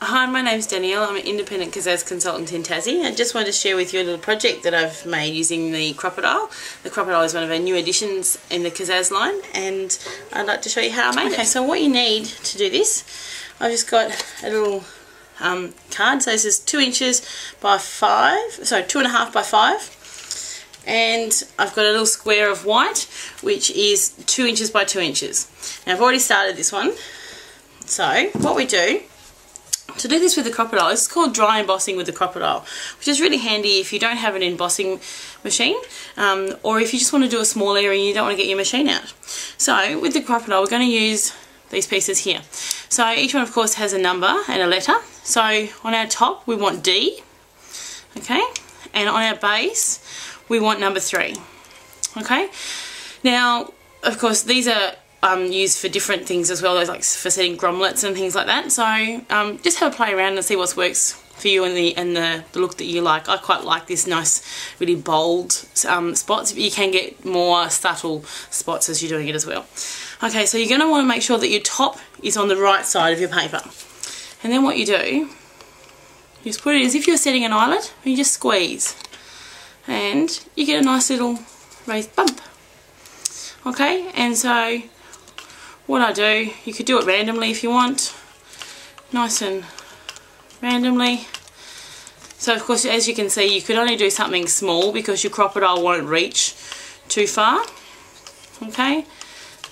Hi, my name's Danielle. I'm an independent Kaszazz consultant in Tassie. I just wanted to share with you a little project that I've made using the Crop-A-Dile. The Crop-A-Dile is one of our new additions in the Kaszazz line, and I'd like to show you how I made it. Okay, so what you need to do this, I've just got a little card. So this is 2 inches by 5, sorry, 2.5 by 5. And I've got a little square of white, which is 2 inches by 2 inches. Now I've already started this one. So what we do, to do this with the Crop-A-Dile, it's called Dry Embossing with the Crop-A-Dile, which is really handy if you don't have an embossing machine, or if you just want to do a small area and you don't want to get your machine out. So with the Crop-A-Dile, we're going to use these pieces here. So each one of course has a number and a letter. So on our top we want D, okay, and on our base we want number 3, okay. Now of course these are used for different things as well, like for setting grommets and things like that. So just have a play around and see what works for you and the look that you like. I quite like this nice, really bold spots, but you can get more subtle spots as you're doing it as well. Okay, so you're going to want to make sure that your top is on the right side of your paper. And then what you do, you just put it as if you're setting an eyelet, and you just squeeze. And you get a nice little raised bump. Okay, and so what I do, you could do it randomly if you want, nice and randomly. So of course, as you can see, you could only do something small because your Crop-A-Dile won't reach too far. Okay,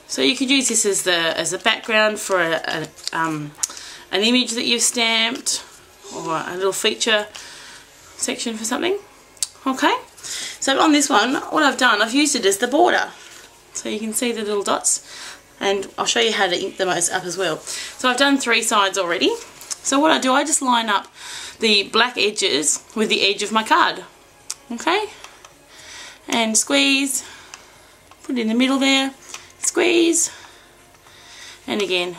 so you could use this as a background for an image that you've stamped, or a little feature section for something. Okay, so on this one, what I've done, I've used it as the border. So you can see the little dots, and I'll show you how to ink them up as well. So I've done 3 sides already. So what I do, I just line up the black edges with the edge of my card. Okay, and squeeze, put it in the middle there, squeeze, and again.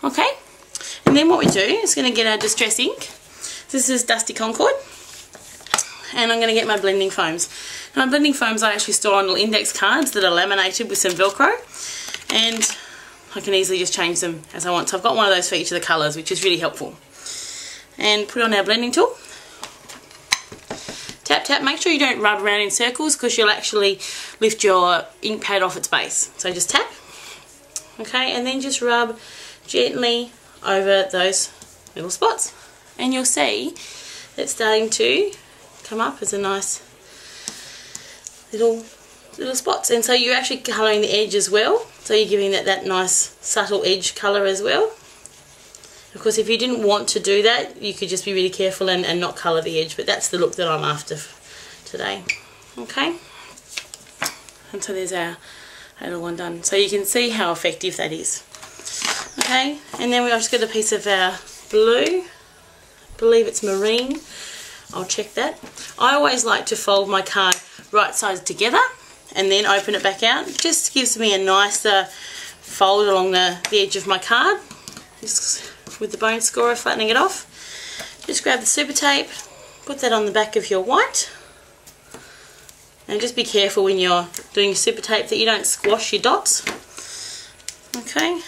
Okay, and then what we do is going to get our distress ink. This is Dusty Concord, and I'm going to get my blending foams. Now, my blending foams I actually store on little index cards that are laminated with some Velcro, and I can easily just change them as I want. So I've got one of those for each of the colours, which is really helpful. And put it on our blending tool. Tap, tap. Make sure you don't rub around in circles because you'll actually lift your ink pad off its base. So just tap. Okay, and then just rub gently over those little spots. And you'll see it's starting to come up as a nice little spots, and so you're actually colouring the edge as well, so you're giving that nice subtle edge colour as well. Of course, if you didn't want to do that, you could just be really careful and not colour the edge, but that's the look that I'm after today. Okay, and so there's our little one done, so you can see how effective that is. Okay, and then I've just got a piece of our blue, I believe it's marine, I'll check that. I always like to fold my card right sides together and then open it back out. It just gives me a nicer fold along the edge of my card. Just with the bone scorer, flattening it off. Just grab the super tape, put that on the back of your white, and just be careful when you're doing your super tape that you don't squash your dots. Okay.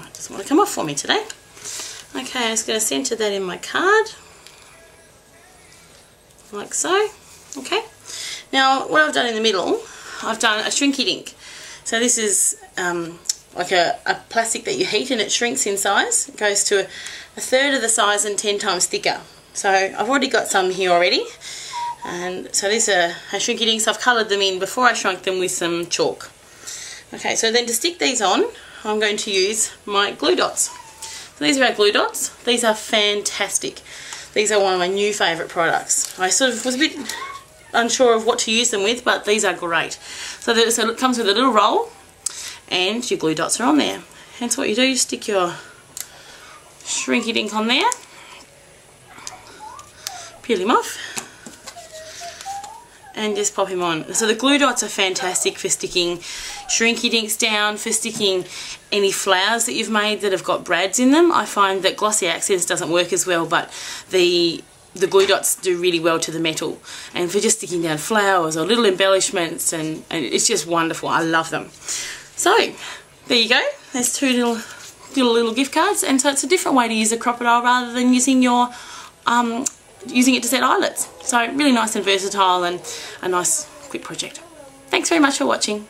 It doesn't want to come off for me today. Okay, I'm just going to centre that in my card, like so. Okay, now what I've done in the middle, I've done a Shrinky Dink. So this is like a plastic that you heat and it shrinks in size. It goes to a third of the size and 10 times thicker. So I've already got some here already. And so these are Shrinky Dinks. I've coloured them in before I shrunk them with some chalk. Okay, so then to stick these on, I'm going to use my glue dots. So these are our glue dots. These are fantastic. These are one of my new favourite products. I sort of was a bit unsure of what to use them with, but these are great. So it comes with a little roll and your glue dots are on there. And so what you do, you stick your Shrinky Dink on there, peel him off, and just pop him on. So the glue dots are fantastic for sticking Shrinky Dinks down, for sticking any flowers that you've made that have got brads in them. I find that glossy accents doesn't work as well, but the the glue dots do really well to the metal, and for just sticking down flowers or little embellishments, and it's just wonderful. I love them. So there you go, there's two little gift cards, and so it's a different way to use a Crop-A-Dile rather than using your using it to set eyelets. So really nice and versatile, and a nice quick project. Thanks very much for watching.